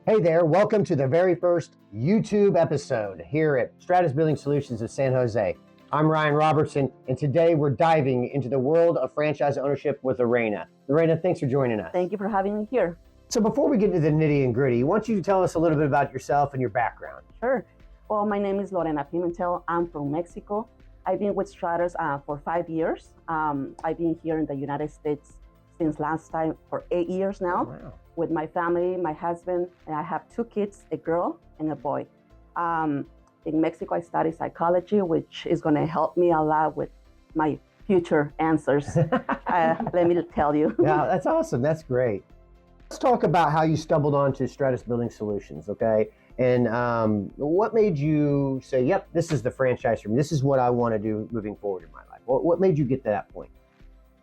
Hey there, welcome to the very first YouTube episode here at Stratus Building Solutions of San Jose. I'm Ryan Robertson, and today we're diving into the world of franchise ownership with Lorena. Lorena, thanks for joining us. Thank you for having me here. So before we get into the nitty and gritty, I want you to tell us a little bit about yourself and your background. Sure. Well, my name is Lorena Pimentel. I'm from Mexico. I've been with Stratus for 5 years. I've been here in the United States since last time for 8 years now. Wow. With my family, my husband, and I have 2 kids, a girl and a boy. In Mexico, I studied psychology, which is going to help me a lot with my future answers. Let me tell you. Yeah, that's awesome. That's great. Let's talk about how you stumbled onto Stratus Building Solutions, okay? And what made you say, yep, this is the franchise for me. This is what I want to do moving forward in my life. What made you get to that point?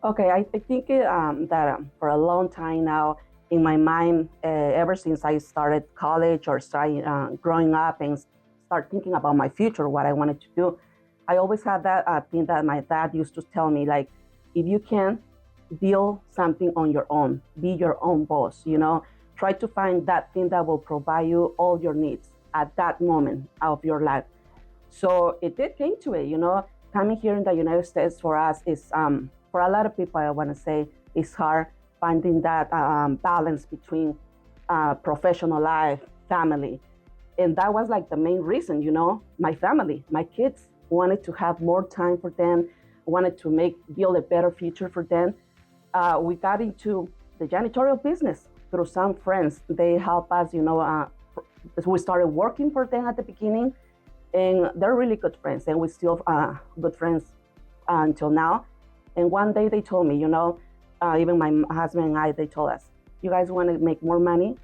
Okay, I think that for a long time now, in my mind, ever since I started college or started growing up and start thinking about my future, what I wanted to do, I always had that thing that my dad used to tell me, like, if you can build something on your own, be your own boss, try to find that thing that will provide you all your needs at that moment of your life. So it did came to it, coming here in the United States for us is, for a lot of people, I want to say, it's hard finding that balance between professional life, family. And that was like the main reason, my family, my kids wanted to have more time for them, wanted to build a better future for them. We got into the janitorial business through some friends. They helped us, we started working for them at the beginning, and they're really good friends, and we're still good friends until now. And one day they told me, even my husband and I, they told us, you guys want to make more money?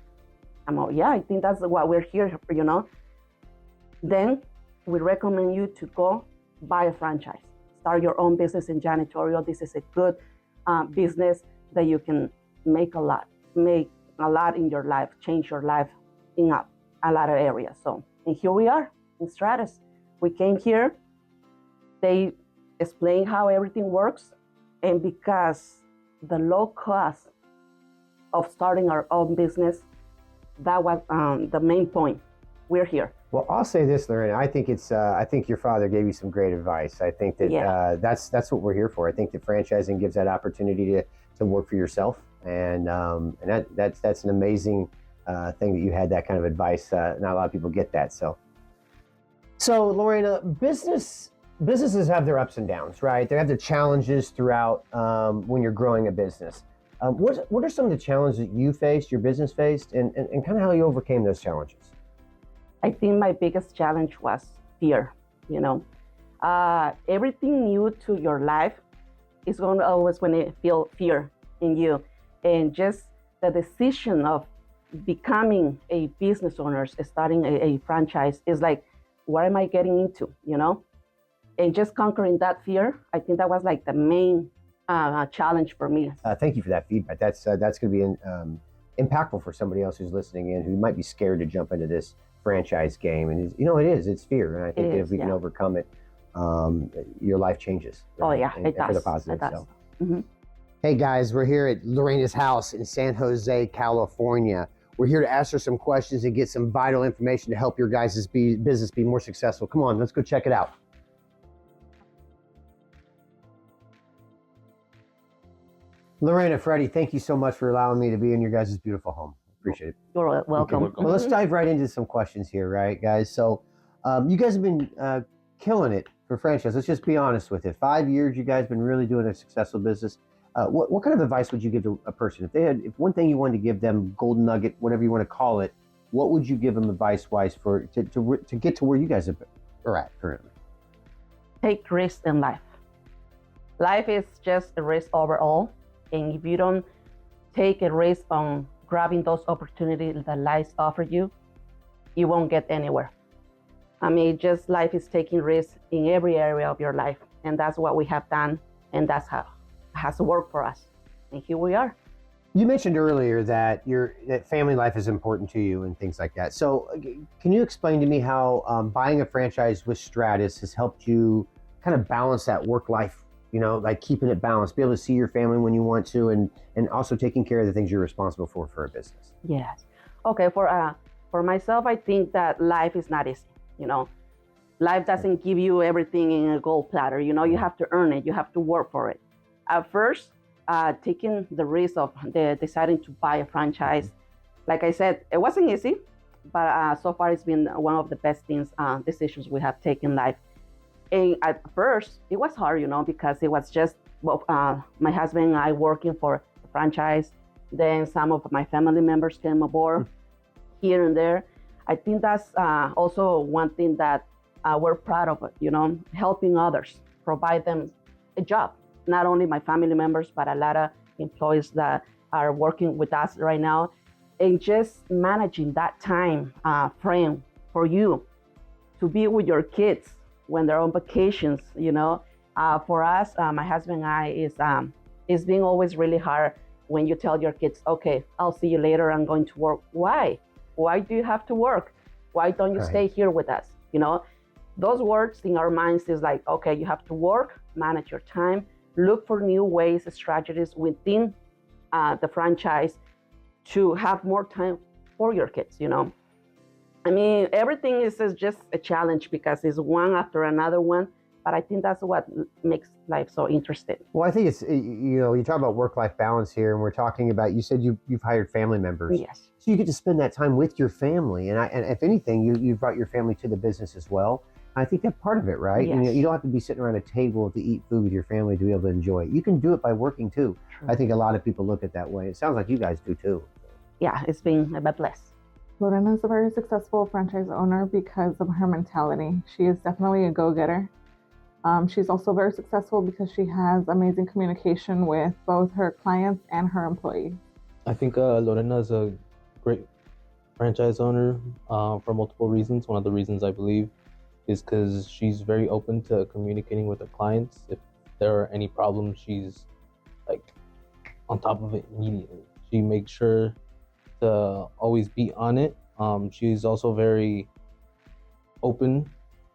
I'm like, yeah, I think that's what we're here for, Then we recommend you to go buy a franchise. Start your own business in janitorial. This is a good business that you can make a lot in your life, change your life in a lot of areas. So, and here we are in Stratus. We came here, they explained how everything works, and because the low cost of starting our own business, that was the main point. We're here. Well, I'll say this, Lorena. I think your father gave you some great advice. I think that that's what we're here for. I think that franchising gives that opportunity to work for yourself, and that's an amazing thing that you had that kind of advice. Not a lot of people get that. So Lorena, businesses have their ups and downs, right? They have the challenges throughout when you're growing a business. What are some of the challenges that you faced, your business faced, and kind of how you overcame those challenges? I think my biggest challenge was fear. Everything new to your life is always going to feel fear in you. And just the decision of becoming a business owner, starting a franchise is like, what am I getting into, And just conquering that fear, I think that was like the main challenge for me. Thank you for that feedback. That's going to be impactful for somebody else who's listening in who might be scared to jump into this franchise game. And it's fear. And I think that if we can overcome it, your life changes. Right? Oh yeah, it does. For the positive. It does. So. Mm-hmm. Hey guys, we're here at Lorena's house in San Jose, California. We're here to ask her some questions and get some vital information to help your guys' business be more successful. Come on, let's go check it out. Lorena, Freddie, thank you so much for allowing me to be in your guys' beautiful home. Appreciate it. You're welcome. Well, let's dive right into some questions here, right, guys? So you guys have been killing it for franchise. Let's just be honest with it. 5 years, you guys have been really doing a successful business. What kind of advice would you give to a person? If one thing you wanted to give them, golden nugget, whatever you want to call it, what would you give them advice-wise to get to where you guys are at currently? Take risks in life. Life is just a risk overall. And if you don't take a risk on grabbing those opportunities that life offers you, you won't get anywhere. I mean, just life is taking risks in every area of your life. And that's what we have done. And that's how it has worked for us. And here we are. You mentioned earlier that that family life is important to you and things like that. So can you explain to me how buying a franchise with Stratus has helped you kind of balance that work life, like keeping it balanced, be able to see your family when you want to, and also taking care of the things you're responsible for a business? Yes. Okay, for myself, I think that life is not easy. You know, life doesn't give you everything in a gold platter. You know, you have to earn it. You have to work for it. At first, taking the risk of deciding to buy a franchise, like I said, it wasn't easy, but so far it's been one of the best decisions we have taken in life. And at first, it was hard, you know, because it was just my husband and I working for the franchise. Then some of my family members came aboard here and there. I think that's also one thing that we're proud of it, you know, helping others, provide them a job. Not only my family members, but a lot of employees that are working with us right now. And just managing that time frame for you to be with your kids when they're on vacations, you know. For us, my husband and I, is being always really hard when you tell your kids, okay, I'll see you later, I'm going to work. Why? Why do you have to work? Why don't you stay here with us? You know, those words in our minds is like, okay, you have to work, manage your time, look for new ways, strategies within the franchise to have more time for your kids, you know. I mean, everything is just a challenge because it's one after another one, but I think that's what makes life so interesting. Well, I think it's, you know, you talk about work-life balance here, and we're talking about, you said you've hired family members. Yes. So you get to spend that time with your family. And if anything, you've brought your family to the business as well. I think that's part of it, right? Yes. You don't have to be sitting around a table to eat food with your family to be able to enjoy it. You can do it by working too. True. I think a lot of people look at it that way. It sounds like you guys do too. Yeah, it's been a blessed. Lorena is a very successful franchise owner because of her mentality. She is definitely a go-getter. She's also very successful because she has amazing communication with both her clients and her employees. I think Lorena is a great franchise owner for multiple reasons. One of the reasons I believe is because she's very open to communicating with her clients. If there are any problems, she's like on top of it immediately. She makes sure to always be on it. She's also very open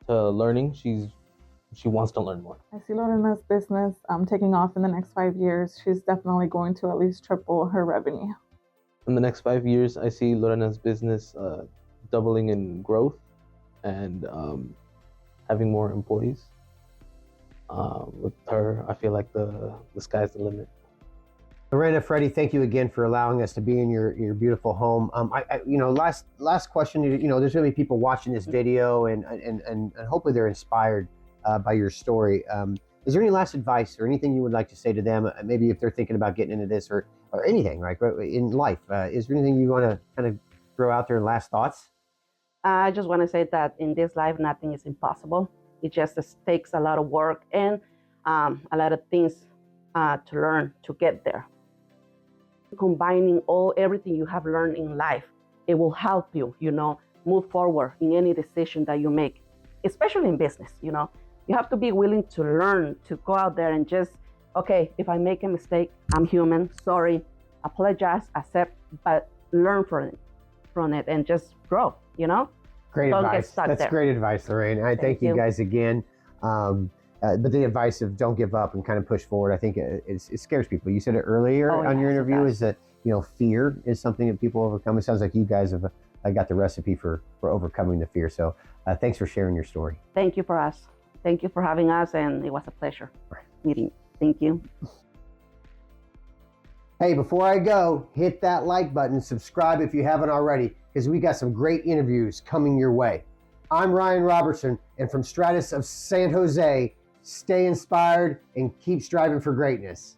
to learning. She wants to learn more. I see Lorena's business taking off in the next 5 years. She's definitely going to at least triple her revenue. In the next 5 years, I see Lorena's business doubling in growth and having more employees. With her, I feel like the sky's the limit. Lorena, Freddie, thank you again for allowing us to be in your beautiful home. Last question. You know, there's going to be people watching this video, and hopefully they're inspired by your story. Is there any last advice or anything you would like to say to them? Maybe if they're thinking about getting into this or anything, right, in life. Is there anything you want to kind of throw out there? Last thoughts? I just want to say that in this life, nothing is impossible. It just takes a lot of work and a lot of things to learn to get there. Combining everything you have learned in life, it will help you, you know, move forward in any decision that you make, especially in business. You know, you have to be willing to learn, to go out there and just, okay, if I make a mistake, I'm human, sorry, apologize, accept, but learn from it and just grow, you know? Great Don't advice. get stuck That's there. great advice, Lorraine. I thank you guys again. But the advice of don't give up and kind of push forward, I think it scares people. You said it earlier on your interview, is that, you know, fear is something that people overcome. It sounds like you guys have got the recipe for overcoming the fear. So thanks for sharing your story. Thank you for us. Thank you for having us, and it was a pleasure meeting you. Thank you. Hey, before I go, hit that like button, subscribe if you haven't already, because we got some great interviews coming your way. I'm Ryan Robertson, and from Stratus of San Jose, stay inspired and keep striving for greatness.